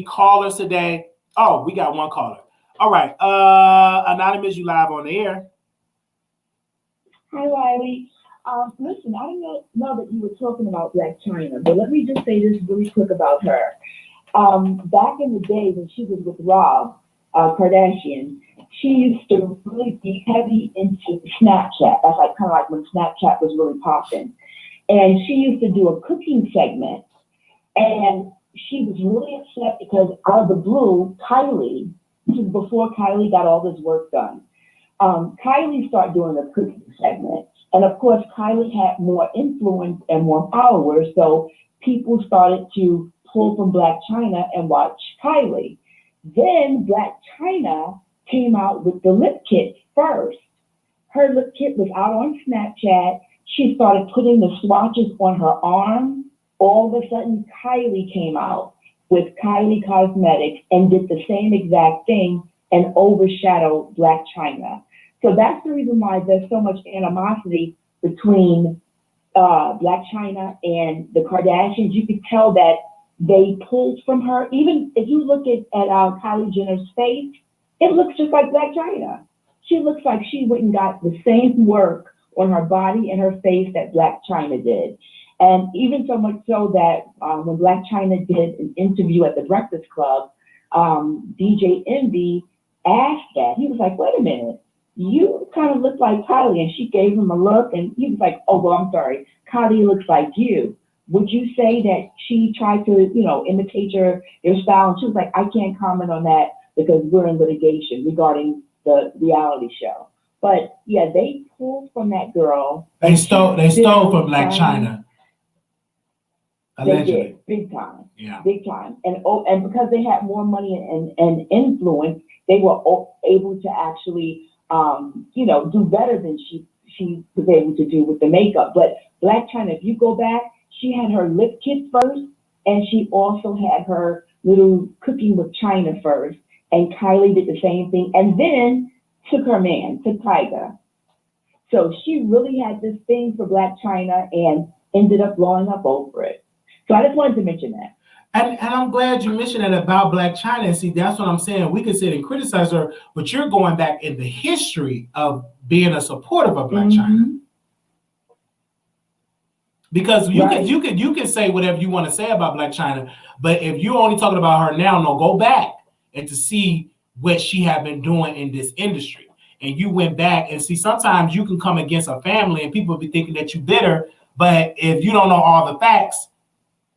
callers today. Oh, we got one caller. All right. Anonymous, you live on the air. Hi, Wiley. Listen, I didn't know that you were talking about Blac Chyna, but let me just say this really quick about her. Back in the day when she was with Rob Kardashian, she used to really be heavy into Snapchat. That's like kind of like when Snapchat was really popping. And she used to do a cooking segment. And she was really upset because out of the blue, Kylie, this is before Kylie got all this work done, Kylie started doing a cooking segment. And of course, Kylie had more influence and more followers. So people started to pull from Blac Chyna and watch Kylie. Then Blac Chyna came out with the lip kit first. Her lip kit was out on Snapchat. She started putting the swatches on her arm. All of a sudden, Kylie came out with Kylie Cosmetics and did the same exact thing and overshadowed Blac Chyna. So that's the reason why there's so much animosity between Blac Chyna and the Kardashians. You could tell that they pulled from her. Even if you look at Kylie Jenner's face, it looks just like Blac Chyna. She looks like she went and got the same work on her body and her face that Blac Chyna did. And even so much so that when Blac Chyna did an interview at the Breakfast Club, DJ Envy asked that. He was like, wait a minute, you kind of look like Kylie. And she gave him a look and he was like, oh, well, I'm sorry, Kylie looks like you. Would you say that she tried to, imitate your style? And she was like, I can't comment on that because we're in litigation regarding the reality show. But yeah, they pulled from that girl. They stole from Blac Chyna. Allegedly. They did, big time. Yeah. Big time. And because they had more money and influence, they were able to actually, do better than she was able to do with the makeup. But Blac Chyna, if you go back, she had her lip kit first, and she also had her little cooking with Chyna first. And Kylie did the same thing, and then took her man, to Tyga. So she really had this thing for Blac Chyna and ended up blowing up over it. So I just wanted to mention that. And I'm glad you mentioned that about Blac Chyna. And see, that's what I'm saying. We can sit and criticize her, but you're going back in the history of being a supporter of Blac Chyna. Because you can say whatever you want to say about Blac Chyna, but if you're only talking about her now, no, go back and to see what she had been doing in this industry. And you went back and see, sometimes you can come against a family and people will be thinking that you're bitter, but if you don't know all the facts,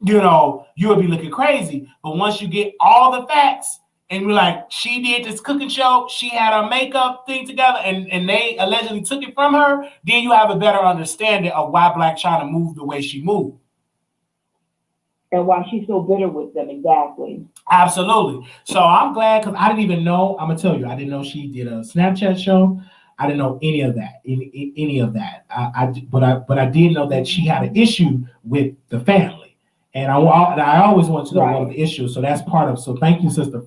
you'll be looking crazy. But once you get all the facts and you're like, she did this cooking show, she had her makeup thing together, and they allegedly took it from her, then you have a better understanding of why Blac Chyna moved the way she moved. And why she's so bitter with them, exactly. Absolutely. So I'm glad, because I didn't even know, I'm going to tell you, I didn't know she did a Snapchat show. I didn't know any of that, any of that. But I did know that she had an issue with the family. And I always want to know what the issue. So that's part of. So thank you, sister,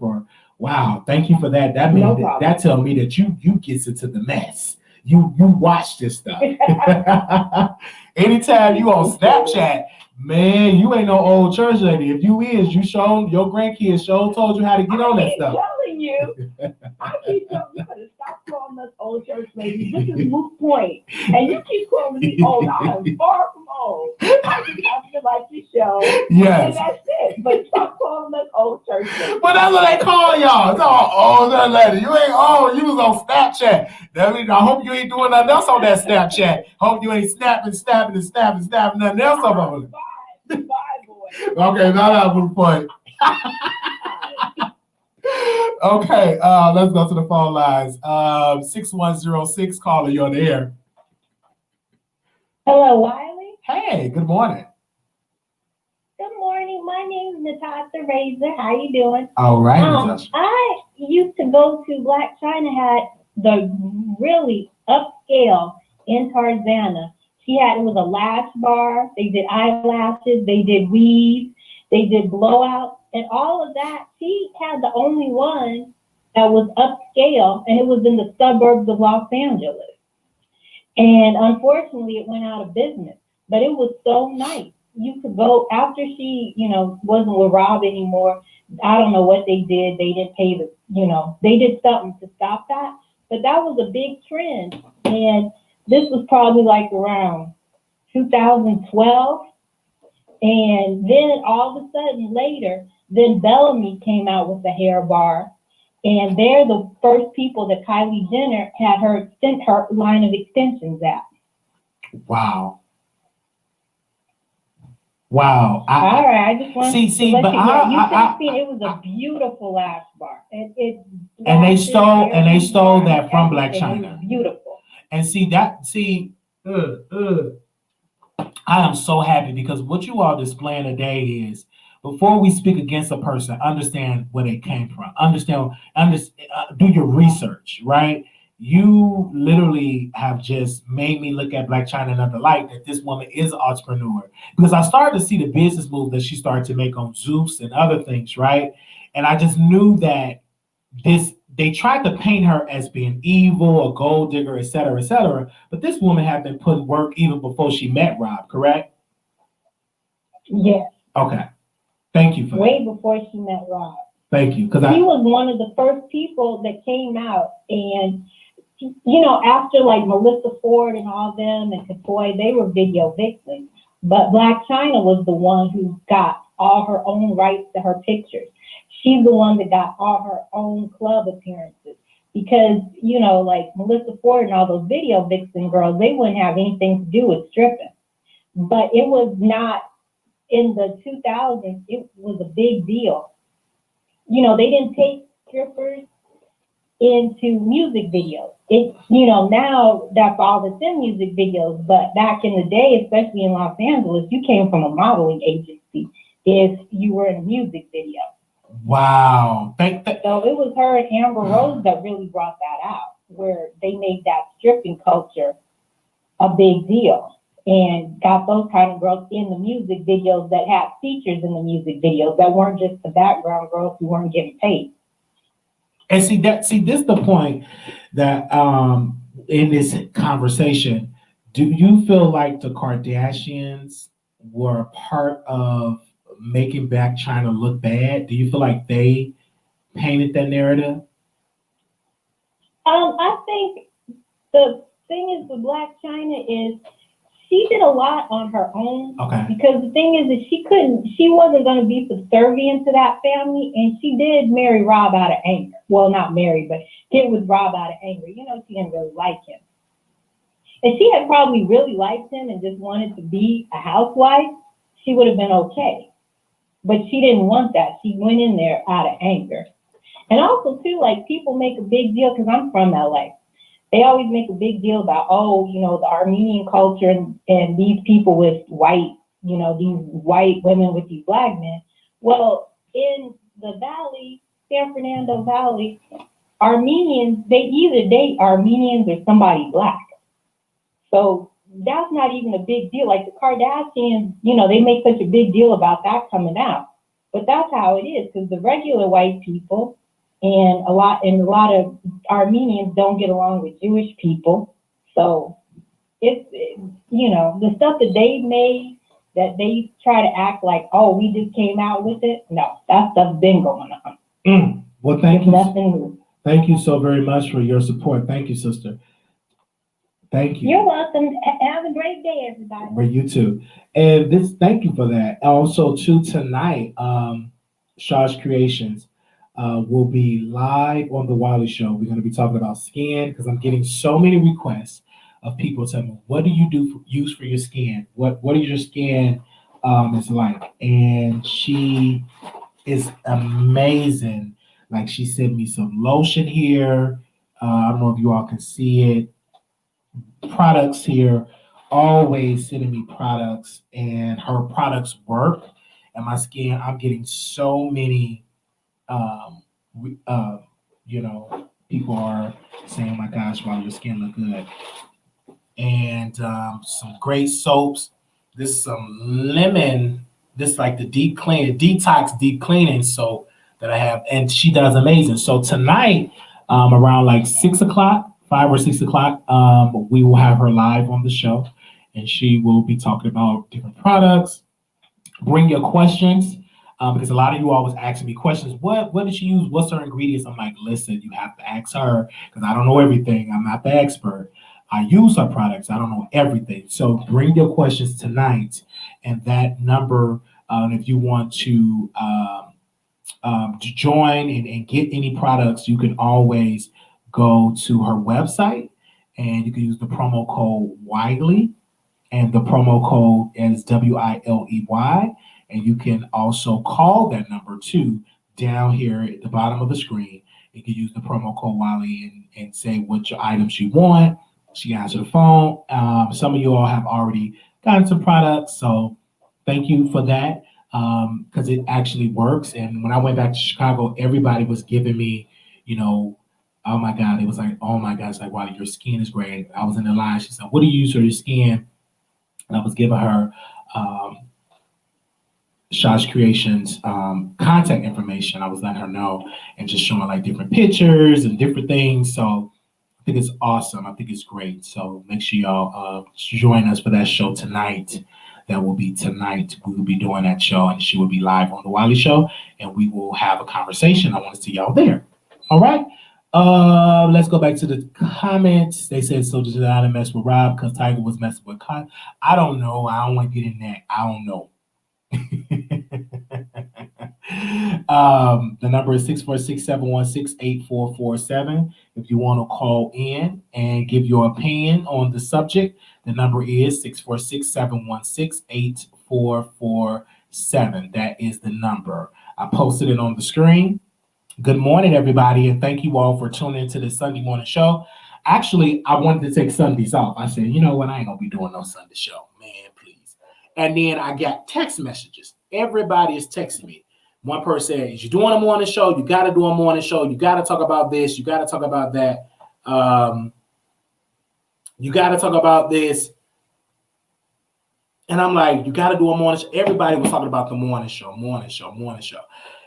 thank you for that. That means that tells me that you gets into the mess. You watch this stuff. Anytime you on Snapchat, man, you ain't no old church lady. If you is, your grandkids told you how to get on that stuff. I'm telling you, I keep telling you to stop calling us old church ladies. This is moot point, and you keep calling me old. I am far from old. I just have to like your show. Yes. And that's it. But stop calling us old church ladies. But that's what they call y'all. It's all old lady. You ain't old. You was on Snapchat. I hope you ain't doing nothing else on that Snapchat. Hope you ain't snapping nothing else over it. Bye, boy. Okay, now that's the point. Okay, let's go to the phone lines. 6106, caller, you're on the air. Hello, Wiley. Hey, good morning. Good morning. My name is Natasha Razor. How you doing? All right, Natasha. I used to go to Blac Chyna, had the really upscale in Tarzana. She had, it was a lash bar. They did eyelashes. They did weave. They did blowout. And all of that, she had the only one that was upscale, and it was in the suburbs of Los Angeles. And unfortunately, it went out of business. But it was so nice. You could go, after she, wasn't with Rob anymore, I don't know what they did. They didn't pay they did something to stop that. But that was a big trend. And this was probably like around 2012. And then all of a sudden later, then Bellamy came out with the hair bar. And they're the first people that Kylie Jenner had her line of extensions at. Wow. Wow. All right, I just want see, to let but you know. You should have seen it was a beautiful lash bar. And they stole that from Blac Chyna. Beautiful. And I am so happy because what you all displaying today is, before we speak against a person, understand where they came from. Do your research, right? You literally have just made me look at Blac Chyna in another light, that this woman is an entrepreneur. Because I started to see the business move that she started to make on Zeus and other things, right? And I just knew that they tried to paint her as being evil, a gold digger, et cetera, et cetera. But this woman had been putting work even before she met Rob, correct? Yes. Okay. Thank you for Way that. Before she met Rob. Thank you. He was one of the first people that came out, and after like Melissa Ford and all them and Katoy, they were video vixens. But Blac Chyna was the one who got all her own rights to her pictures. She's the one that got all her own club appearances. Because, like Melissa Ford and all those video vixen girls, they wouldn't have anything to do with stripping. But it was not, in the 2000s, it was a big deal. They didn't take strippers into music videos. Now that's all that's in music videos. But back in the day, especially in Los Angeles, you came from a modeling agency if you were in a music video. Wow. So it was her and Amber Rose that really brought that out, where they made that stripping culture a big deal and got those kind of girls in the music videos that had features in the music videos that weren't just the background girls who weren't getting paid. And this is the point that in this conversation, do you feel like the Kardashians were a part of making Blac Chyna look bad? Do you feel like they painted that narrative? I think the thing is with Blac Chyna is she did a lot on her own. Okay. Because the thing is that she wasn't going to be subservient to that family, and she did marry Rob out of anger. Well, not marry, but get with Rob out of anger. She didn't really like him. If she had probably really liked him and just wanted to be a housewife, she would have been okay. But she didn't want that. She went in there out of anger. And also, too, like, people make a big deal, because I'm from LA. They always make a big deal about, the Armenian culture and these people with white, these white women with these black men. Well, in the Valley, San Fernando Valley, Armenians, they either date Armenians or somebody black. So that's not even a big deal. Like the Kardashians, they make such a big deal about that coming out. But that's how it is, because the regular white people and a lot of Armenians don't get along with Jewish people. So it's, the stuff that they made, that they try to act like, oh, we just came out with it. No, that stuff's been going on. Well, thank you. Nothing new. Thank you so very much for your support. Thank you, sister. Thank you. You're welcome. Have a great day, everybody. For you too. And thank you for that. Also, too, tonight, Shaw's Creations will be live on the Wiley Show. We're going to be talking about skin, because I'm getting so many requests of people telling me, what do you use for your skin? What is your skin is like? And she is amazing. Like, she sent me some lotion here. I don't know if you all can see it. Products here, always sending me products, and her products work. And my skin, I'm getting so many people are saying, oh my gosh, wow, your skin look good. And some great soaps. This is some lemon, this is like the detox deep cleaning soap that I have, and she does amazing. So tonight, around like 6 o'clock, 5 or 6 o'clock, we will have her live on the show, and she will be talking about different products. Bring your questions. because a lot of you always asking me questions. What did she use? What's her ingredients? I'm like, listen, you have to ask her because I don't know everything. I'm not the expert. I use her products. I don't know everything. So bring your questions tonight, and that number, if you want to join and get any products, you can always go to her website, and you can use the promo code Wiley, and the promo code is WILEY. And you can also call that number too down here at the bottom of the screen. You can use the promo code Wiley and say what your items you want. She answered the phone. Some of you all have already gotten some products, so thank you for that, because it actually works. And when I went back to Chicago, everybody was giving me, oh my God, it was like, oh my God, it's like, wow, your skin is great. I was in the line. She said, what do you use for your skin? And I was giving her Shaj Creations contact information. I was letting her know and just showing like different pictures and different things. So I think it's awesome. I think it's great. So make sure y'all join us for that show tonight. That will be tonight. We will be doing that show, and she will be live on the Wiley Show, and we will have a conversation. I want to see y'all there. All right. Let's go back to the comments. They said, so did I mess with Rob because Tiger was messing with Con? I don't know. I don't want to get in that. I don't know. The number is 646-716-8447. If you want to call in and give your opinion on the subject, the number is 646-716-8447. That is the number. I posted it on the screen. Good morning, everybody, and thank you all for tuning into this Sunday morning show. Actually, I wanted to take Sundays off. I said, you know what? I ain't going to be doing no Sunday show. Man, please. And then I got text messages. Everybody is texting me. One person said, you're doing a morning show. You got to do a morning show. You got to talk about this. You got to talk about that. You got to talk about this. And I'm like, you got to do a morning show. Everybody was talking about the morning show.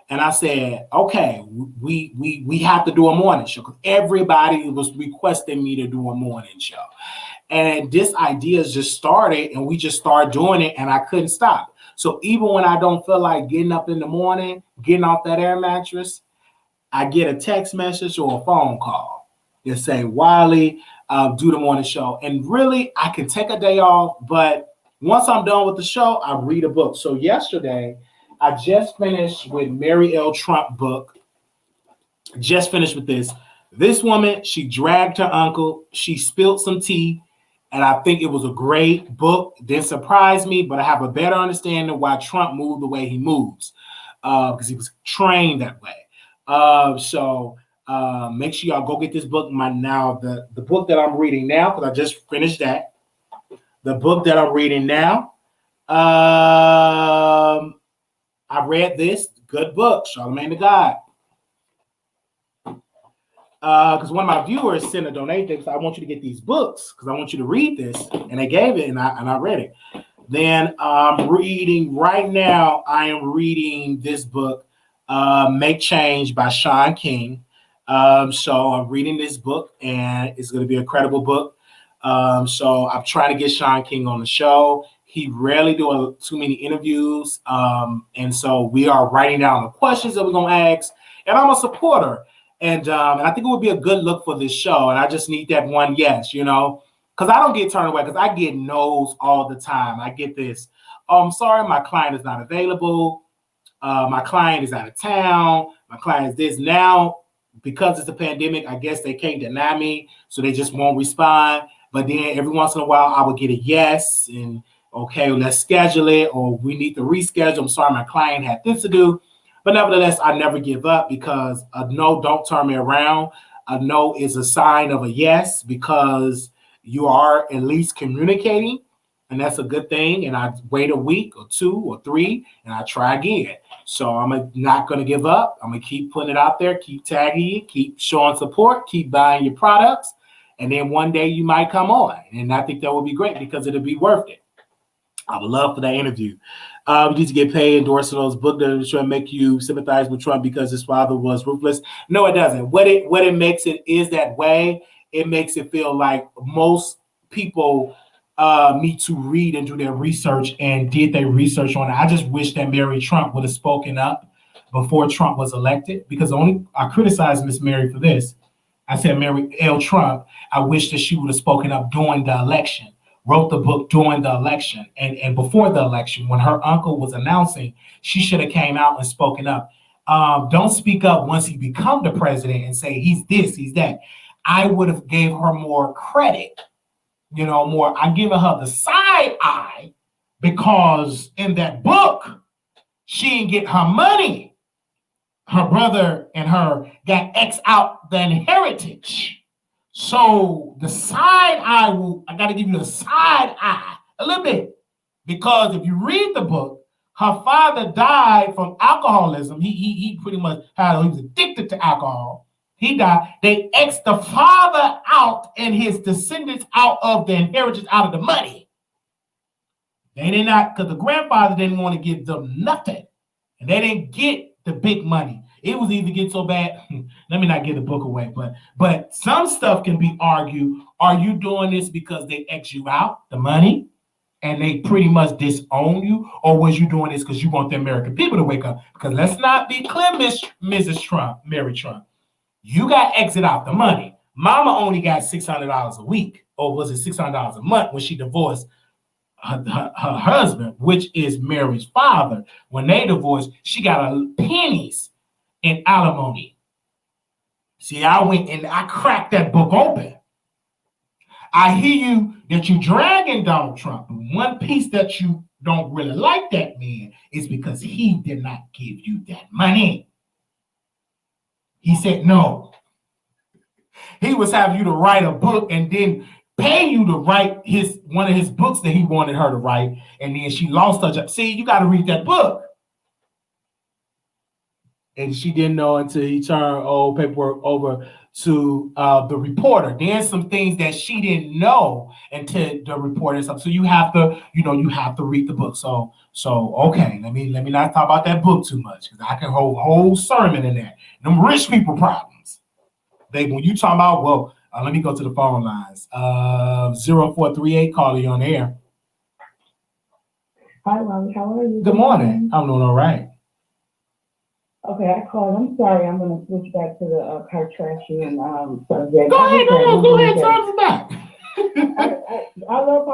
And I said, okay, we have to do a morning show because everybody was requesting me to do a morning show. And this idea just started, and we just started doing it, and I couldn't stop. So even when I don't feel like getting up in the morning, getting off that air mattress, I get a text message or a phone call that say, Wiley, do the morning show. And really, I can take a day off, but once I'm done with the show, I read a book. So yesterday, I just finished with Mary L. Trump book. Just finished with this. This woman, she dragged her uncle. She spilled some tea. And I think it was a great book. Didn't surprise me, but I have a better understanding why Trump moved the way he moves. Because he was trained that way. So make sure y'all go get this book. The book that I'm reading now, because I just finished that. The book that I'm reading now. I read this good book, Charlamagne the God. Because one of my viewers sent a donation. So I want you to get these books because I want you to read this, and they gave it, and I read it. Then I'm reading right now. I am reading this book, "Make Change" by Sean King. So I'm reading this book, and it's going to be a credible book. So I'm trying to get Sean King on the show. He rarely do too many interviews. And so we are writing down the questions that we're going to ask. And I'm a supporter. And I think it would be a good look for this show. And I just need that one yes, because I don't get turned away because I get no's all the time. I get this. Oh, I'm sorry, my client is not available. My client is out of town. My client is this. Now, because it's a pandemic, I guess they can't deny me. So they just won't respond. But then every once in a while, I would get a yes. And okay, let's schedule it, or we need to reschedule. I'm sorry, my client had this to do. But nevertheless, I never give up because a no don't turn me around. A no is a sign of a yes because you are at least communicating, and that's a good thing. And I wait a week or 2 or 3, and I try again. So I'm not going to give up. I'm going to keep putting it out there, keep tagging you, keep showing support, keep buying your products. And then one day you might come on. And I think that would be great because it'll be worth it. I would love for that interview. You need to get paid endorsing those books that are trying to make you sympathize with Trump because his father was ruthless. No, it doesn't. What it makes it is that way. It makes it feel like most people me to read and do their research and did their research on it. I just wish that Mary Trump would have spoken up before Trump was elected, because I criticized Miss Mary for this. I said, Mary L. Trump, I wish that she would have spoken up during the election, wrote the book during the election and before the election, when her uncle was announcing, she should have came out and spoken up. Don't speak up once he become the president and say he's this, he's that. I would have gave her more credit, more. I'm giving her the side eye because in that book, she didn't get her money. Her brother and her got X out the inheritance. So the side eye, I got to give you the side eye a little bit, because if you read the book, her father died from alcoholism. He pretty much he was addicted to alcohol. He died. They X'd the father out and his descendants out of the inheritance, out of the money. They did not, because the grandfather didn't want to give them nothing. And they didn't get the big money. It was either get so bad. Let me not give the book away, but some stuff can be argued. Are you doing this because they X you out, the money, and they pretty much disown you, or was you doing this because you want the American people to wake up? Because let's not be clear, Mrs. Trump, Mary Trump. You got exit out the money. Mama only got $600 a week, or was it $600 a month when she divorced her husband, which is Mary's father. When they divorced, she got pennies in alimony. See, I went and I cracked that book open. I hear you that you dragging Donald Trump. One piece that you don't really like that man is because he did not give you that money. He said no. He was having you to write a book and then pay you to write one of his books that he wanted her to write, and then she lost her job. See, you got to read that book. And she didn't know until he turned old paperwork over to the reporter. There's some things that she didn't know until the reporter. So you have to, you have to read the book. So okay, let me not talk about that book too much, because I can hold a whole sermon in there. Them rich people problems. When you talk about, let me go to the phone lines. 0438, call you on the air. Hi, Lonnie. How are you? Good morning. I'm doing all right. Okay, I called. I'm sorry. I'm going to switch back to the Kardashian subject. Go ahead. Turn it back. I love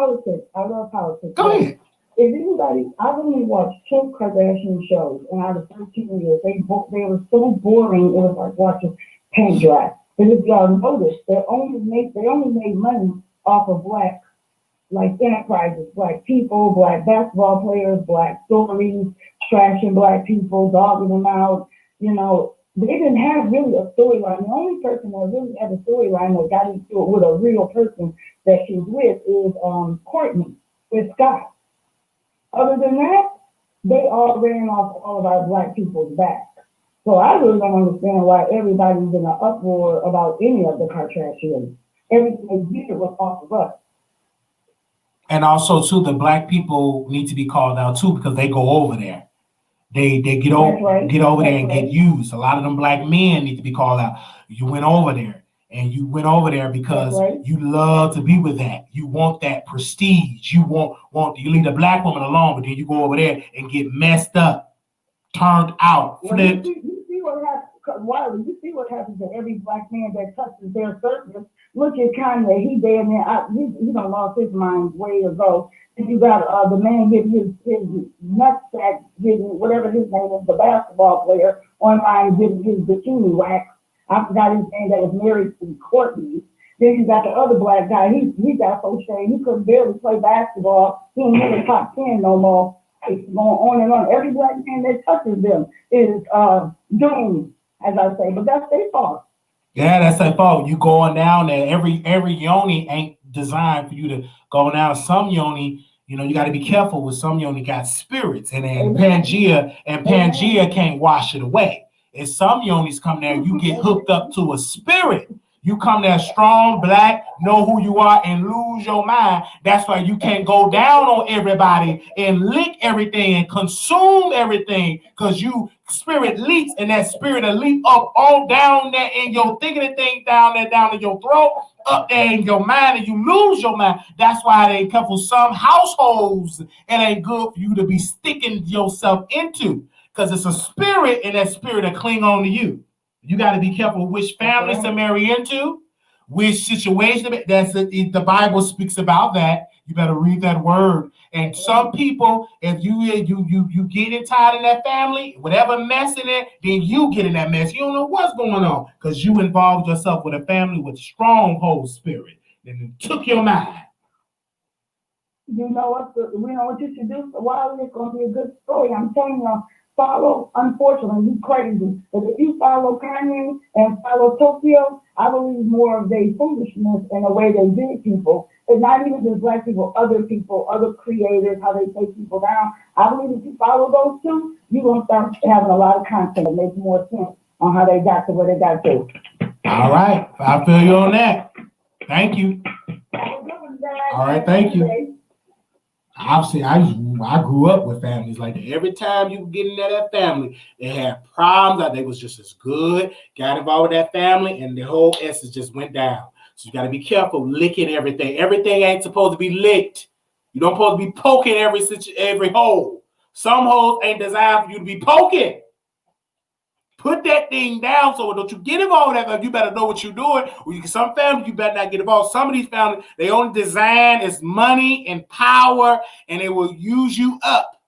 politics. Go ahead. If anybody, I've only watched 2 Kardashian shows, and out of 13 years, they were so boring. It was like watching paint dry. And if y'all notice, they only made money off of Black, like enterprises, Black people, Black basketball players, Black stories, trashing Black people, dogging them out. They didn't have really a storyline. The only person that really had a storyline that got into it with a real person that she's with is Courtney with Scott. Other than that, they all ran off all of our Black people's back. So I really don't understand why everybody's in an uproar about any of the Kardashians. Everything they did was off of us. And also, too, the Black people need to be called out, too, because they go over there. They get over there and get used. A lot of them Black men need to be called out. You went over there, and you went over there because you love to be with that. You want that prestige. You you leave a Black woman alone, but then you go over there and get messed up, turned out, flipped. You see what happens, Wiley, you see what happens to every Black man that touches their surface. Look at Kanye. He damn near, he done lost his mind way ago. And you got the man getting his nutsack, getting whatever his name is, the basketball player, online getting his bikini wax. I forgot his name, that was married to Courtney. Then you got the other Black guy. He got so ashamed. He couldn't barely play basketball. He ain't in the top 10 no more. It's going on and on. Every Black man that touches them is doomed, as I say. But that's their fault. Yeah, that's their fault. You going down there. Every yoni ain't designed for you to go down. Some yoni, you got to be careful with some yoni got spirits, and Pangea can't wash it away. And some yonis come there, you get hooked up to a spirit. You come there strong, black, know who you are, and lose your mind. That's why you can't go down on everybody and lick everything and consume everything, because you spirit leaks, and that spirit will leap up all down there in your thinking of things, down there, down in your throat, up there in your mind, and you lose your mind. That's why it ain't couple some households, it ain't good for you to be sticking yourself into, because it's a spirit, and that spirit will cling on to you. You got to be careful which families to marry into, which situation. The Bible speaks about that. You better read that word. And some people, if you get inside in that family, whatever mess in it, then you get in that mess. You don't know what's going on because you involved yourself with a family with stronghold spirit. Then it took your mind. You know what? We know what you should do. Well, it's going to be a good story. I'm telling you. Follow, unfortunately, you crazy. But if you follow Kanye and follow Tokyo, I believe more of their foolishness and the way they did people. It's not even just black people, other creators, how they take people down. I believe if you follow those two, you're going to start having a lot of content that makes more sense on how they got to where they got to. All right. I feel you on that. Thank you. All right. Thank you. Obviously, I grew up with families like that. Every time you get into that family, they had problems. They was just as good. Got involved with that family, and the whole essence just went down. So you got to be careful licking everything. Everything ain't supposed to be licked. You don't supposed to be poking every hole. Some holes ain't designed for you to be poking. Put that thing down so don't you get involved with that. You better know what you're doing. Some families, you better not get involved. Some of these families, they only design is money and power, and they will use you up.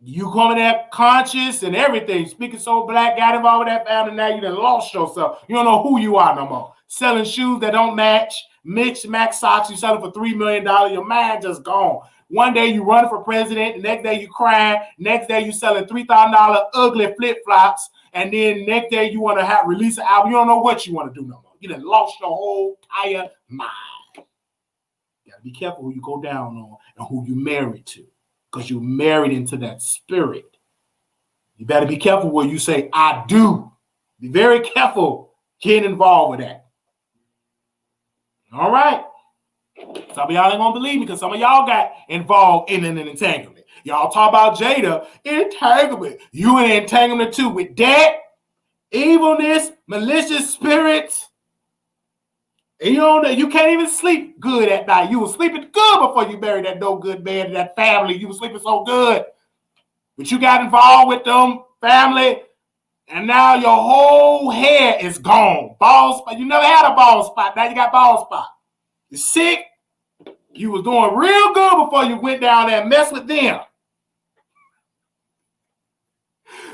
You come in there conscious and everything. Speaking so black, got involved with that family, now you done lost yourself. You don't know who you are no more. Selling shoes that don't match, mixed max socks, you selling for $3 million, your mind just gone. One day you run for president, the next day you crying, next day you selling $3,000 ugly flip-flops, and then next day you want to release an album. You don't know what you want to do no more. You done lost your whole entire mind. You gotta be careful who you go down on and who you married to, because you married into that spirit. You better be careful where you say, I do. Be very careful getting involved with that. All right. Some of y'all ain't gonna believe me because some of y'all got involved in an entanglement. Y'all talk about Jada, entanglement. You in an entanglement too with debt, evilness, malicious spirits. And you can't even sleep good at night. You were sleeping good before you married that no good man in that family. You were sleeping so good. But you got involved with them family, and now your whole hair is gone. Bald spot. You never had a bald spot. Now you got bald spot. You're sick. You was doing real good before you went down there and messed with them.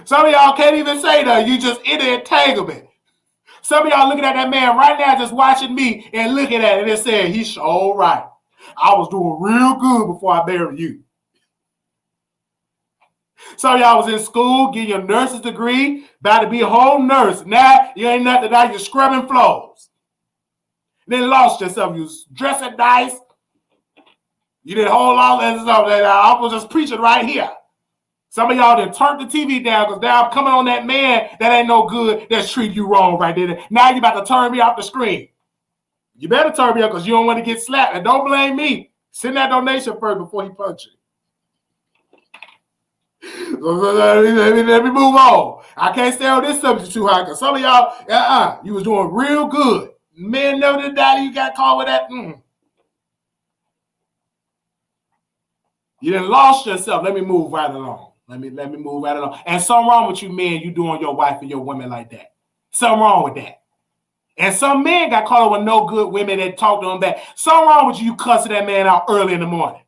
Some of y'all can't even say that. You just in an entanglement. Some of y'all looking at that man right now just watching me and looking at it and saying, he's so right. I was doing real good before I married you. Some of y'all was in school, getting your nurse's degree, about to be a whole nurse. Now you ain't nothing. Now you're scrubbing floors. Then lost yourself. You was dressing nice. You did a whole lot of stuff that I was just preaching right here. Some of y'all done turned the TV down because now I'm coming on that man that ain't no good, that's treating you wrong right there. Now you about to turn me off the screen. You better turn me up because you don't want to get slapped. And don't blame me. Send that donation first before he punch you. Let me move on. I can't stay on this subject too high because some of y'all, you was doing real good. Men never did die. You got caught with that. You done lost yourself. Let me move right along. Let me move right along. And something wrong with you men, you doing your wife and your women like that. Something wrong with that. And some men got caught up with no good women that talk to them back. Something wrong with you cussing that man out early in the morning.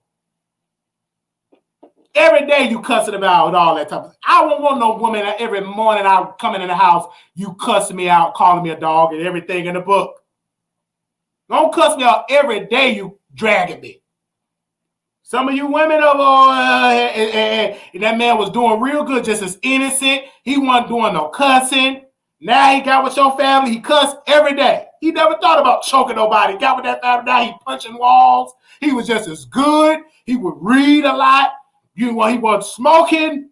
Every day you cussing about all that type of stuff. I won't want no woman that every morning I coming in the house, you cussing me out, calling me a dog and everything in the book. Don't cuss me out every day you dragging me. Some of you women and that man was doing real good, just as innocent. He wasn't doing no cussing. Now he got with your family. He cussed every day. He never thought about choking nobody. Got with that family. Now he punching walls. He was just as good. He would read a lot. He wasn't smoking.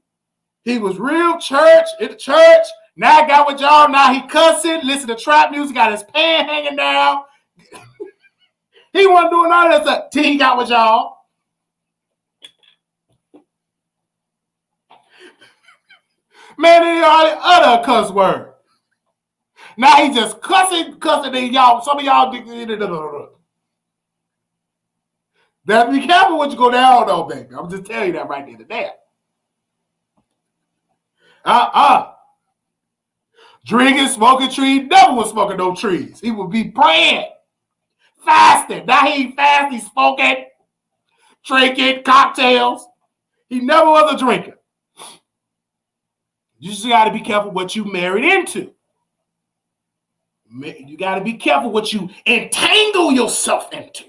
He was real church in the church. Now I got with y'all. Now he cussing, listen to trap music, got his pants hanging down. He wasn't doing all that stuff till he got with y'all. Man, he already utter a cuss word. Now he just cussing, and y'all, some of y'all better be careful what you go down though, baby. I'm just telling you that right there to there. Drinking, smoking trees, never was smoking no trees. He would be praying, fasting. Now he ain't fast, he's smoking, drinking, cocktails. He never was a drinker. You just got to be careful what you married into. You got to be careful what you entangle yourself into.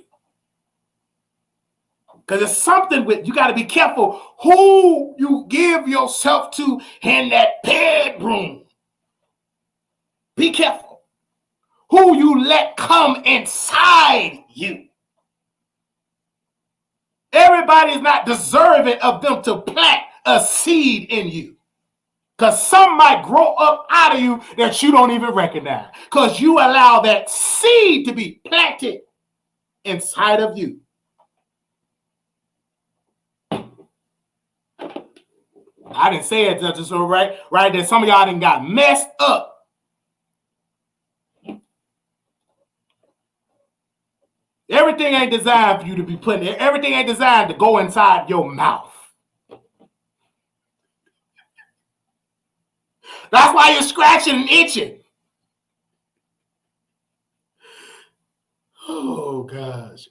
Because it's something with, you got to be careful who you give yourself to in that bedroom. Be careful. Who you let come inside you. Everybody's not deserving of them to plant a seed in you. Because some might grow up out of you that you don't even recognize. Because you allow that seed to be planted inside of you. I didn't say it just so right there. Some of y'all done got messed up. Everything ain't designed for you to be put in. Everything ain't designed to go inside your mouth. That's why you're scratching and itching. Oh, gosh.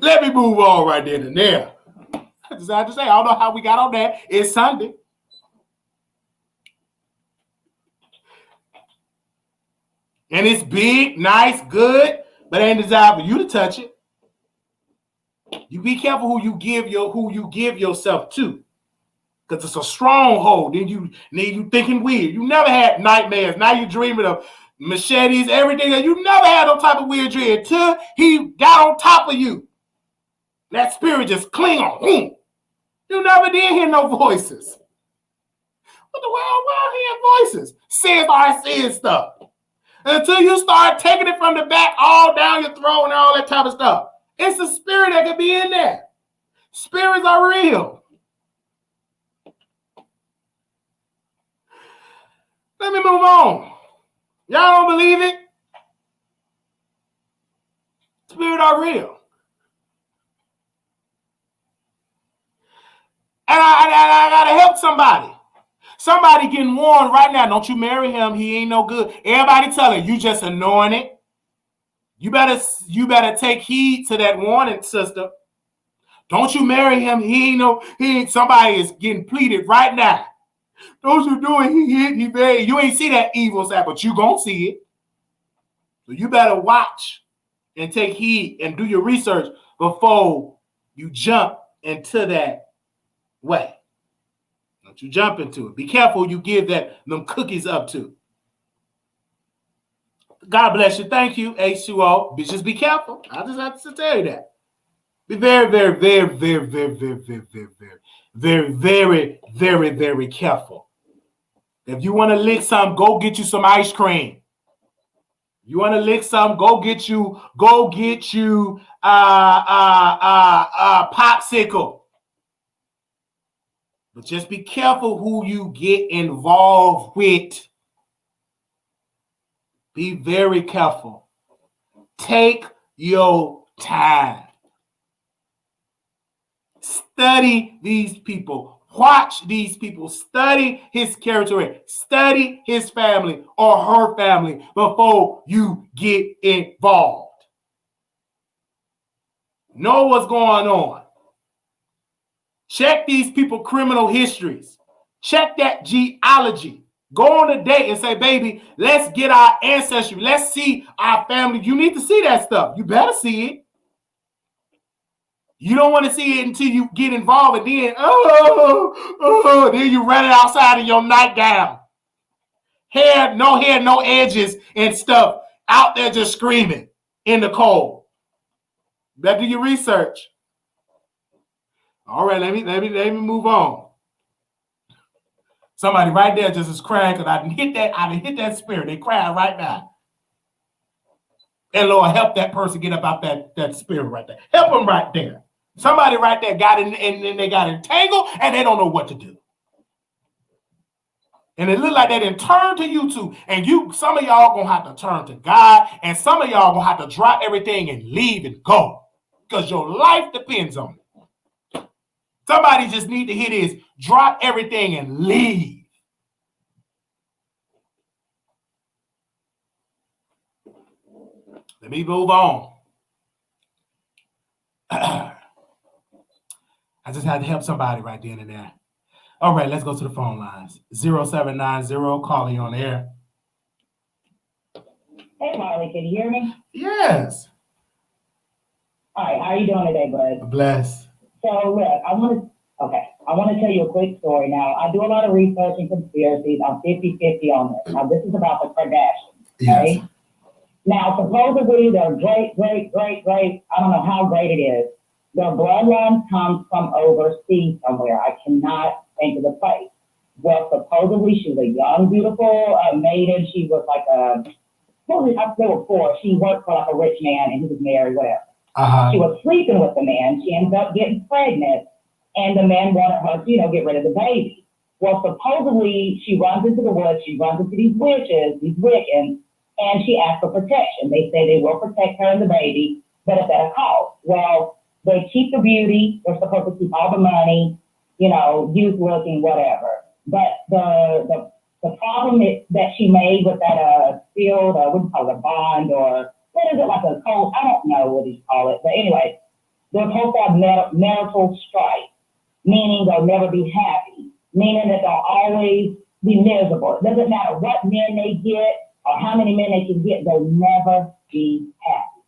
Let me move on right then and there. I decided to say, I don't know how we got on that. It's Sunday. And it's big, nice, good, but it ain't designed for you to touch it. You be careful who you give yourself to. Because it's a stronghold. Then you thinking weird. You never had nightmares. Now you're dreaming of machetes, everything. You never had no type of weird dream until he got on top of you. That spirit just cling on. You never did hear no voices. What the world? Well, hearing voices. Saying stuff. Until you start taking it from the back all down your throat and all that type of stuff. It's the spirit that could be in there. Spirits are real. Let me move on. Y'all don't believe it? Spirits are real. And I gotta help somebody. Somebody getting warned right now. Don't you marry him. He ain't no good. Everybody telling you just anointed. You better take heed to that warning, sister. Don't you marry him. Somebody is getting pleaded right now. Don't you do it. You ain't see that evil side, but you gonna see it. So you better watch and take heed and do your research before you jump into that way. Don't you jump into it. Be careful who you give them cookies up to. God bless you. Thank you, H2O. Just be careful. I just have to tell you that. Be very, very, very, very, very, very, very, very, very, very, very, very careful. If you want to lick some, go get you some ice cream. You want to lick some, go get you popsicle. But just be careful who you get involved with. Be very careful. Take your time. Study these people. Watch these people. Study his character. Study his family or her family before you get involved. Know what's going on. Check these people' criminal histories. Check that genealogy. Go on a date and say, baby, let's get our ancestry. Let's see our family. You need to see that stuff. You better see it. You don't want to see it until you get involved, and then, then you run it outside in your nightgown. Hair, no edges and stuff. Out there just screaming in the cold. Better do your research. All right, let me move on. Somebody right there just is crying because I didn't hit that spirit. They crying right now. And Lord, help that person get up out that spirit right there. Help them right there. Somebody right there got in and they got entangled and they don't know what to do. And it look like they didn't turn to you too. And some of y'all gonna have to turn to God, and some of y'all gonna have to drop everything and leave and go. Because your life depends on it. Somebody just need to hear this. Drop everything and leave. Let me move on. I just had to help somebody right then and there. All right, let's go to the phone lines. 0790, calling on air. Hey, Wiley, can you hear me? Yes. All right, how are you doing today, bud? Bless. So, look, I want to tell you a quick story. Now, I do a lot of research and conspiracies. I'm 50-50 on this. Now, this is about the Kardashians, okay? Yes. Now, supposedly, they're great. I don't know how great it is. Their bloodline comes from overseas somewhere. I cannot think of the place. Well, supposedly, she was a young, beautiful maiden. She was like there were four. She worked for like a rich man, and he was married, whatever. Uh-huh. She was sleeping with the man. She ended up getting pregnant, and the man wanted her to, get rid of the baby. Well, supposedly, she runs into the woods. She runs into these witches, these Wiccans, and she asked for protection. They say they will protect her and the baby, but it's at a cost. Well, they keep the beauty. They're supposed to keep all the money, youth looking, whatever. But the problem that she made with that field, what do you call it, a bond, or what is it, like a code? I don't know what you call it. But anyway, they're supposed to have marital strife, meaning they'll never be happy, meaning that they'll always be miserable. It doesn't matter what men they get or how many men they can get, they'll never be happy.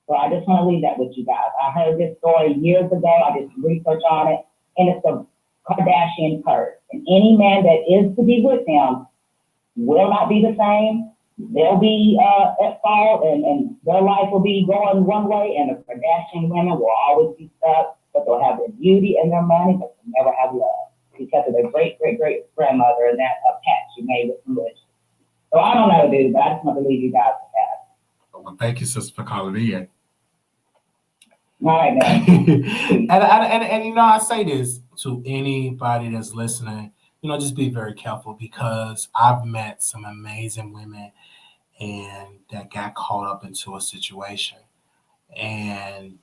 So I just want to leave that with you guys. I heard this story years ago. I did some research on it, and it's the Kardashian curse. And any man that is to be with them will not be the same. They'll be at fault, and their life will be going one way, and the Kardashian women will always be stuck, but they'll have their beauty and their money, but they'll never have love because of their great-great-great-grandmother and that pact she made with some witches. So I don't know, dude, but I just want to leave you guys with that. Well, thank you, sister, for calling me in. All right, man. and I say this to anybody that's listening, just be very careful, because I've met some amazing women and that got caught up into a situation. And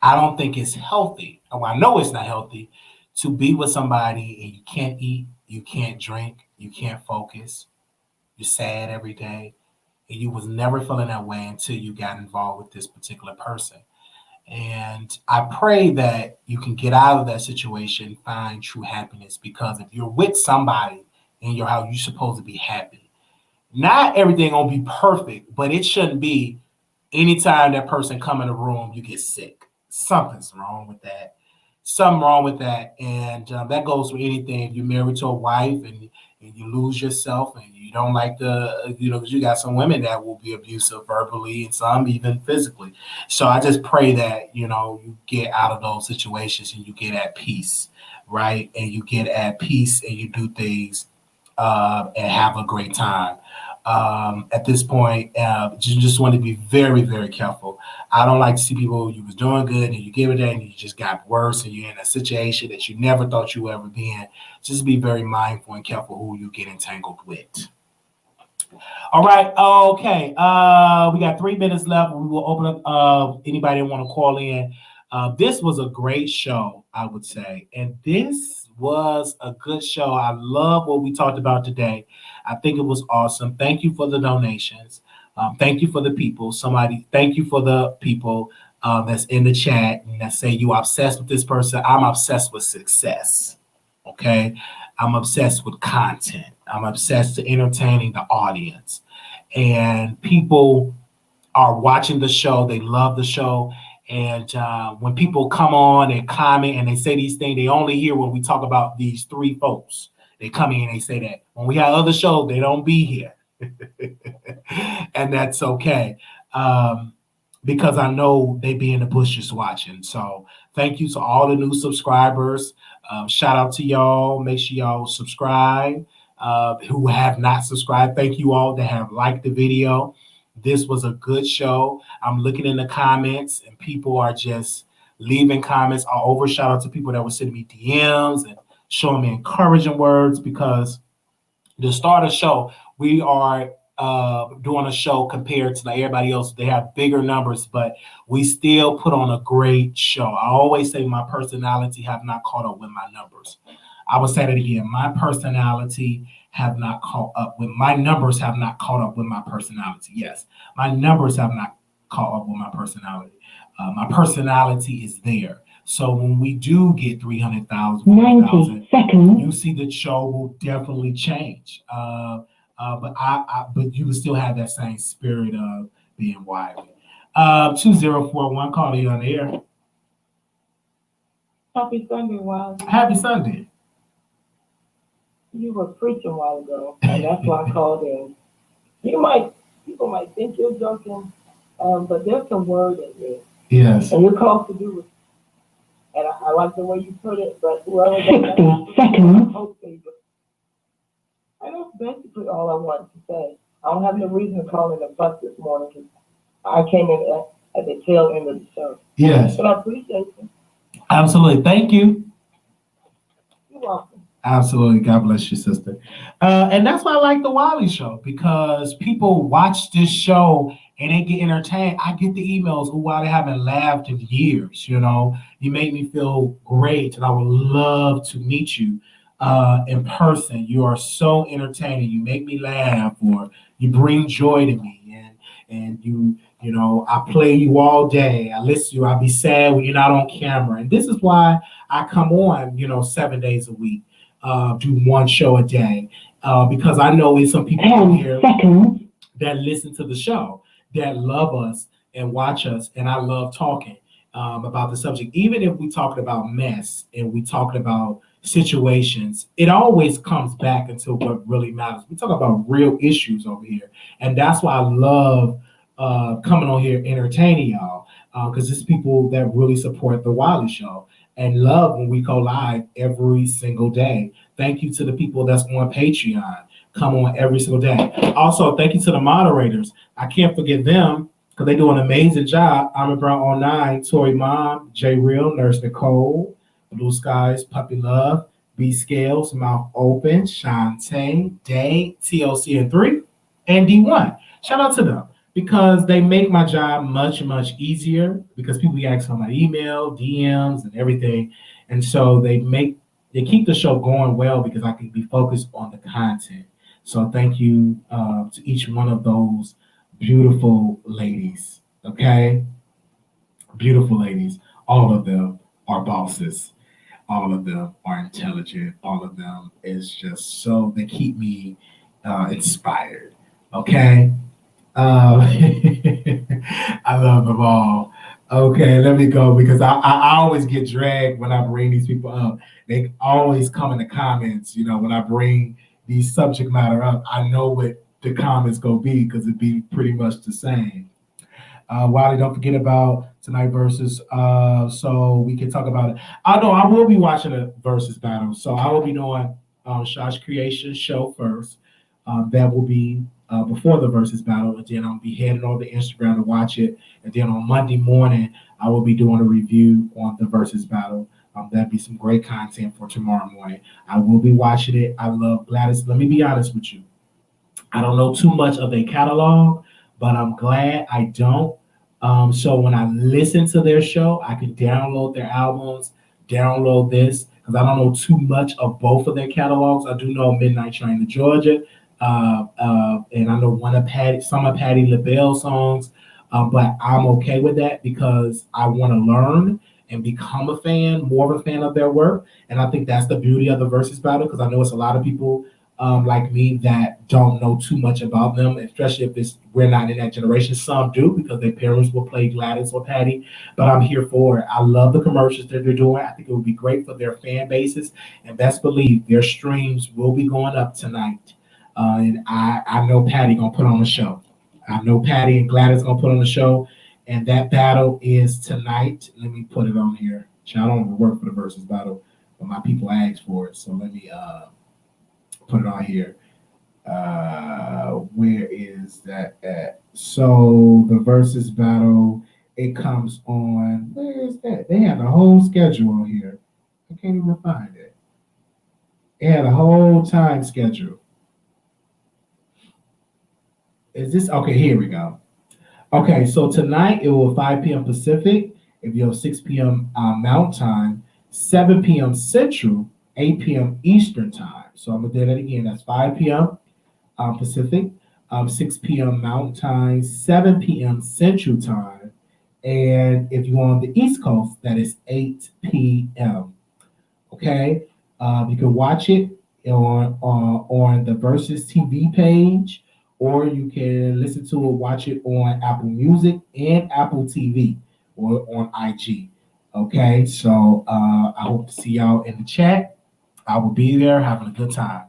I don't think it's healthy. Well, I know it's not healthy to be with somebody and you can't eat, you can't drink, you can't focus. You're sad every day. And you was never feeling that way until you got involved with this particular person. And I pray that you can get out of that situation, find true happiness, because if you're with somebody in your house, you're supposed to be happy. Not everything gonna be perfect, but it shouldn't be anytime that person come in the room, you get sick. Something's wrong with that. Something wrong with that. And that goes for anything. If you're married to a wife and you lose yourself and you don't like because you got some women that will be abusive verbally and some even physically. So I just pray that, you get out of those situations and you get at peace, right? And you get at peace and you do things and have a great time. At this point, you just want to be very, very careful. I don't like to see people, you was doing good and you give it that and you just got worse and you're in a situation that you never thought you would ever be in. Just be very mindful and careful who you get entangled with. All right. Okay. We got 3 minutes left. We will open up anybody that want to call in. This was a great show, I would say. And this was a good show. I love what we talked about today. I think it was awesome. Thank you for the donations. Thank you for the people. Thank you for the people that's in the chat and that say you obsessed with this person. I'm obsessed with success. Okay. I'm obsessed with content. I'm obsessed with entertaining the audience. And people are watching the show. They love the show. And when people come on and comment and they say these things, they only hear when we talk about these 3 folks. They come in and they say that. When we have other shows, they don't be here. And that's okay. Because I know they be in the bushes watching. So thank you to all the new subscribers. Shout out to y'all. Make sure y'all subscribe. Who have not subscribed, thank you all that have liked the video. This was a good show. I'm looking in the comments and people are just leaving comments all over. Shout out to people that were sending me DMs and showing me encouraging words, because to start a show, we are doing a show compared to like everybody else. They have bigger numbers, but we still put on a great show. I always say my personality have not caught up with my numbers. I will say that again. My personality have not caught up with my numbers, have not caught up with my personality. Yes, my numbers have not caught up with my personality. My personality is there. So when we do get 300,000, 90 seconds. you see the show will definitely change. But you will still have that same spirit of being Wiley. 2041, call you on the air. Happy Sunday, Wiley. Happy Sunday. You were preaching a while ago, and that's why I called in. People might think you're joking, but there's some word in there. Yes. And you're called to do it. And I like the way you put it, but whoever 60 seconds. And that's basically all I wanted to say. I don't have no reason to call in a fuss this morning because I came in at the tail end of the show. Yes. But I appreciate you. Absolutely. Thank you. You're welcome. Absolutely. God bless you, sister. And that's why I like the Wiley Show, because people watch this show and they get entertained. I get the emails, oh, wow, they haven't laughed in years. You know, you make me feel great, and I would love to meet you in person. You are so entertaining. You make me laugh, or you bring joy to me, and you know, I play you all day. I listen to you. I'll be sad when you're not on camera, and this is why I come on, 7 days a week. Do one show a day, because I know there's some people out here that listen to the show, that love us and watch us, and I love talking about the subject. Even if we talking about mess and we talking about situations, it always comes back into what really matters. We talk about real issues over here, and that's why I love coming on here entertaining y'all, because it's people that really support the Wiley Show and love when we go live every single day. Thank you to the people that's on Patreon. Come on every single day. Also, thank you to the moderators. I can't forget them because they do an amazing job. Armin Brown 09, Tori Mom, J Real, Nurse Nicole, Blue Skies, Puppy Love, B Scales, Mouth Open, Shantae, Day, TLC and 3, and D1. Shout out to them, because they make my job much, much easier, because people ask on my email, DMs, and everything. And so they keep the show going well, because I can be focused on the content. So thank you to each one of those beautiful ladies, okay? Beautiful ladies. All of them are bosses. All of them are intelligent. All of them is just so, they keep me inspired, okay? I love them all. Okay, let me go, because I always get dragged when I bring these people up. They always come in the comments, when I bring these subject matter up. I know what the comments go be, because it be pretty much the same. Wiley, don't forget about tonight versus, so we can talk about it. I know I will be watching a versus battle, so I will be doing Shosh Creation show first. That will be before the versus battle, and then I'll be heading over to Instagram to watch it. And then on Monday morning, I will be doing a review on the versus battle. That'd be some great content for tomorrow morning. I will be watching it. I love Gladys. Let me be honest with you. I don't know too much of their catalog, but I'm glad I don't. So when I listen to their show, I can download their albums, download this, because I don't know too much of both of their catalogs. I do know Midnight Train to Georgia, and I know some of Patti LaBelle songs, but I'm okay with that, because I want to learn and become more of a fan of their work. And I think that's the beauty of the versus battle, because I know it's a lot of people like me that don't know too much about them, especially if we're not in that generation. Some do, because their parents will play Gladys or Patty, but I'm here for it. I love the commercials that they're doing. I think it would be great for their fan bases, and best believe their streams will be going up tonight. And I know Patty gonna put on a show. I know Patty and Gladys gonna put on a show, and that battle is tonight. Let me put it on here. I don't want to work for the versus battle. but my people asked for it. So let me put it on here. Where is that at? So the versus battle, it comes on. Where is that? They have a whole schedule on here. I can't even find it. They had a whole time schedule. Is this okay? Here we go. Okay, so tonight it will 5 p.m. Pacific, if you have 6 p.m. Mountain Time, 7 p.m. Central, 8 p.m. Eastern Time. So I'm gonna do that again. That's 5 p.m. Pacific, 6 p.m. Mountain Time, 7 p.m. Central Time, and if you're on the East Coast, that is 8 p.m. Okay, you can watch it on the Versus TV page, or you can listen to it, watch it on Apple Music and Apple TV, or on IG. Okay, so I hope to see y'all in the chat. I will be there having a good time.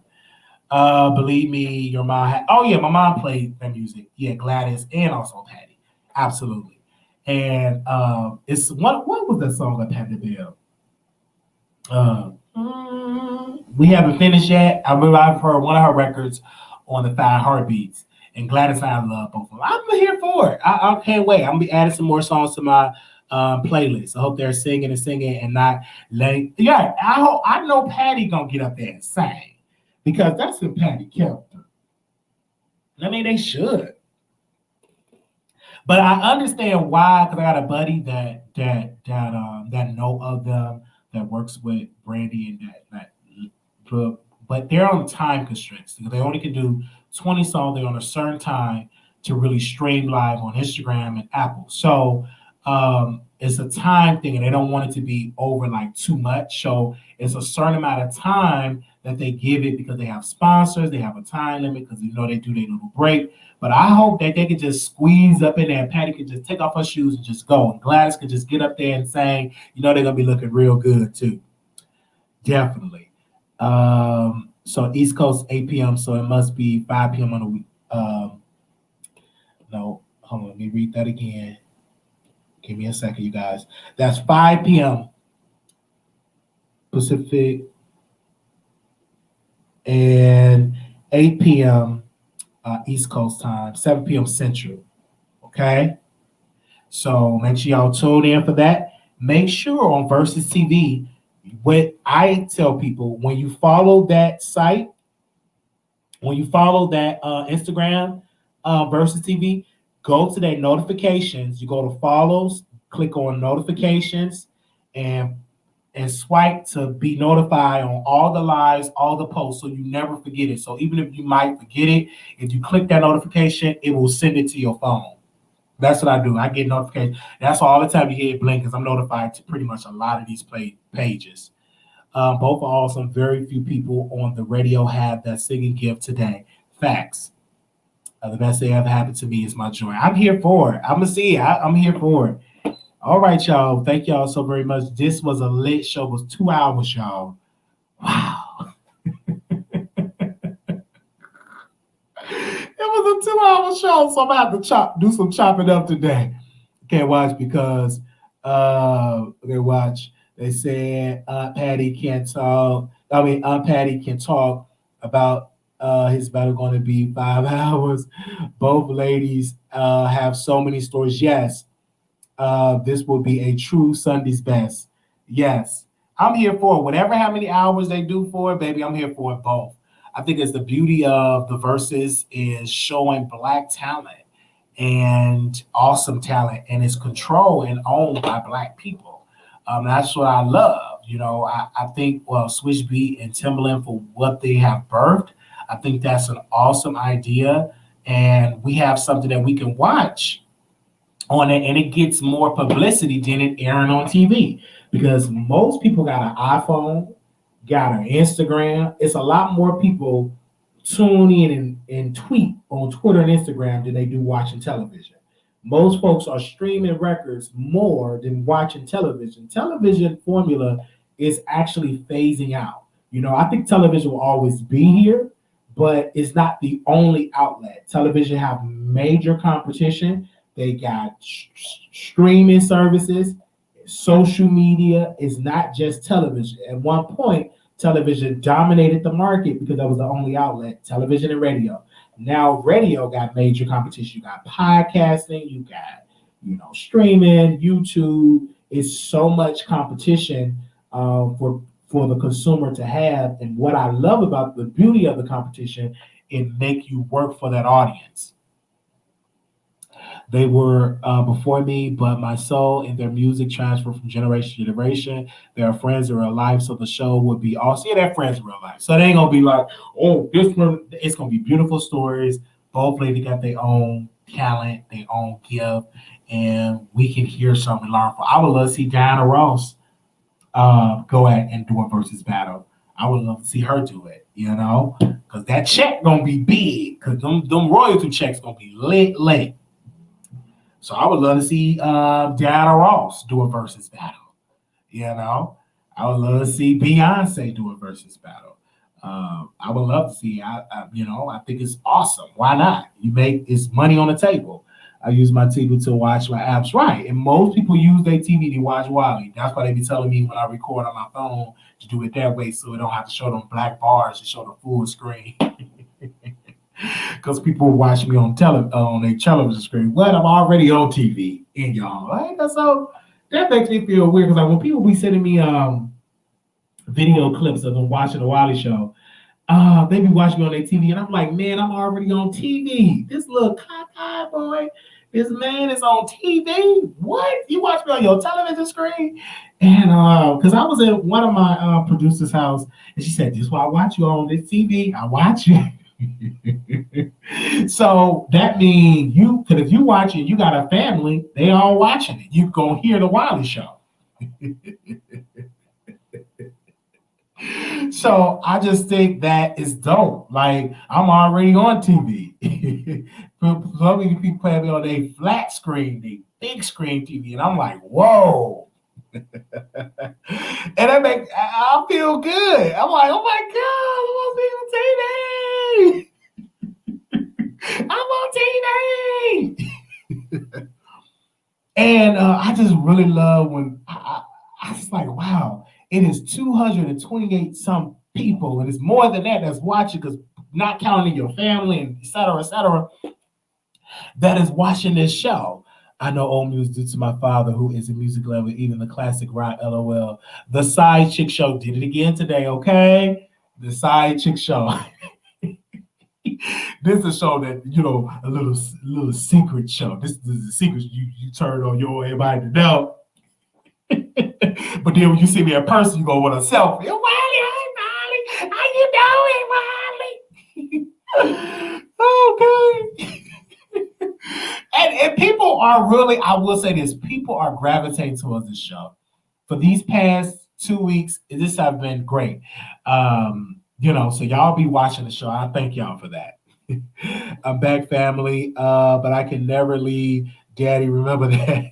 Believe me, your mom oh yeah, my mom played that music. Yeah, Gladys and also Patty. Absolutely. And it's what was that song that Patty did? We haven't finished yet. I remember I've heard one of her records on the Five Heartbeats, and Gladys and I love both of them. I'm here for it. I can't wait. I'm gonna be adding some more songs to my playlist. I hope they're singing and not letting. Yeah, I know Patty gonna get up there and sing because that's the Patty character. I mean, they should. But I understand why, because I got a buddy that know of them, that works with Brandy, and but they're on time constraints. They only can do 20 songs. They're on a certain time to really stream live on Instagram and Apple. So it's a time thing, and they don't want it to be over like too much. So it's a certain amount of time that they give it because they have sponsors. They have a time limit because they do their little break. But I hope that they can just squeeze up in there, and Patty can just take off her shoes and just go. And Gladys can just get up there and sing. They're gonna be looking real good too. Definitely. So East Coast 8 p.m. So it must be 5 p.m. on the week. No, hold on. Let me read that again. Give me a second, you guys. That's 5 p.m. Pacific and 8 p.m. East Coast time, 7 p.m. Central. Okay? So make sure y'all tune in for that. Make sure on Versus TV, what I tell people, when you follow that site, when you follow that Instagram Versus TV, go to their notifications. You go to follows, click on notifications, and swipe to be notified on all the lives, all the posts, so you never forget it. So even if you might forget it, if you click that notification, it will send it to your phone. That's what I do. I get notifications. That's all the time you hear it blink, because I'm notified to pretty much a lot of these pages. Both are awesome. Very few people on the radio have that singing gift today. Facts. The best thing ever happened to me is my joy. I'm here for it. I'm going to see it. I'm here for it. All right, y'all. Thank y'all so very much. This was a lit show. It was 2 hours, y'all. Wow. It was a 2-hour show, so I'm going to have to do some chopping up today. Can't watch because, watch. They said Aunt Patty can't talk. Aunt Patty can talk about his battle going to be 5 hours. Both ladies have so many stories. Yes. This will be a true Sunday's best. Yes, I'm here for it. Whatever how many hours they do for it, baby, I'm here for it both. I think it's the beauty of the Versus is showing Black talent and awesome talent, and it's controlled and owned by Black people. That's what I love. I think Switch Beat and Timbaland, for what they have birthed, I think that's an awesome idea, and we have something that we can watch on it, and it gets more publicity than it airing on TV, because most people got an iPhone, got an Instagram. It's a lot more people tune in and tweet on Twitter and Instagram than they do watching television. Most folks are streaming records more than watching television. Television formula is actually phasing out. I think television will always be here, but it's not the only outlet. Television have major competition. They got streaming services. social media is not just television. At one point, television dominated the market because that was the only outlet, television and radio. Now radio got major competition. You got podcasting, you got, streaming, YouTube. It's so much competition for the consumer to have. And what I love about the beauty of the competition, it make you work for that audience. They were before me, but my soul and their music transfer from generation to generation. They are friends in real life, so the show would be all. See, they're friends in real life, so they ain't gonna be like, oh, this one. It's gonna be beautiful stories. Both ladies got their own talent, their own gift, and we can hear something and learn from. I would love to see Diana Ross go at and do a versus battle. I would love to see her do it, because that check gonna be big, because them royalty checks gonna be lit. So I would love to see Diana Ross do a versus battle. I would love to see Beyonce do a versus battle. I would love to see. I think it's awesome. Why not? It's money on the table. I use my TV to watch my apps, right? And most people use their TV to watch Wiley. That's why they be telling me when I record on my phone to do it that way, so it don't have to show them black bars, to show the full screen. Because people watch me on their television screen. Well, I'm already on TV in y'all. Right? So that makes me feel weird, because when people be sending me video clips of them watching the Wiley Show, they be watching me on their TV, and I'm like, man, I'm already on TV. This little cockeyed boy, this man is on TV. What? You watch me on your television screen? And because I was at one of my producer's house, and she said, "This is why I watch you on this TV. I watch you." So that means because if you watch it, you got a family, they all watching it. You gonna hear the Wiley Show. So I just think that is dope. Like, I'm already on TV. So many people play me on a flat screen, the big screen TV, and I'm like, whoa. And I feel good. I'm like, oh my God, I'm on TV. I'm on TV. And I just really love when I was like, wow, it is 228 some people, and it's more than that's watching, because not counting your family and et cetera, that is watching this show. I know old music due to my father, who is a music lover, even the classic rock, LOL. The Side Chick Show did it again today, okay? The Side Chick Show. This is a show that, a little secret show. This is a secret you turn on your everybody to know. But then when you see me in person, you go with a selfie. Wiley, hi, Wiley. How you doing, Wiley? Okay. And people are really, I will say this, people are gravitating towards this show. For these past 2 weeks, this has been great. So y'all be watching the show. I thank y'all for that. I'm back, family, but I can never leave. Daddy, remember that.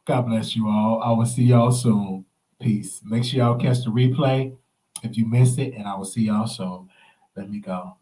God bless you all. I will see y'all soon. Peace. Make sure y'all catch the replay if you missed it, and I will see y'all soon. Let me go.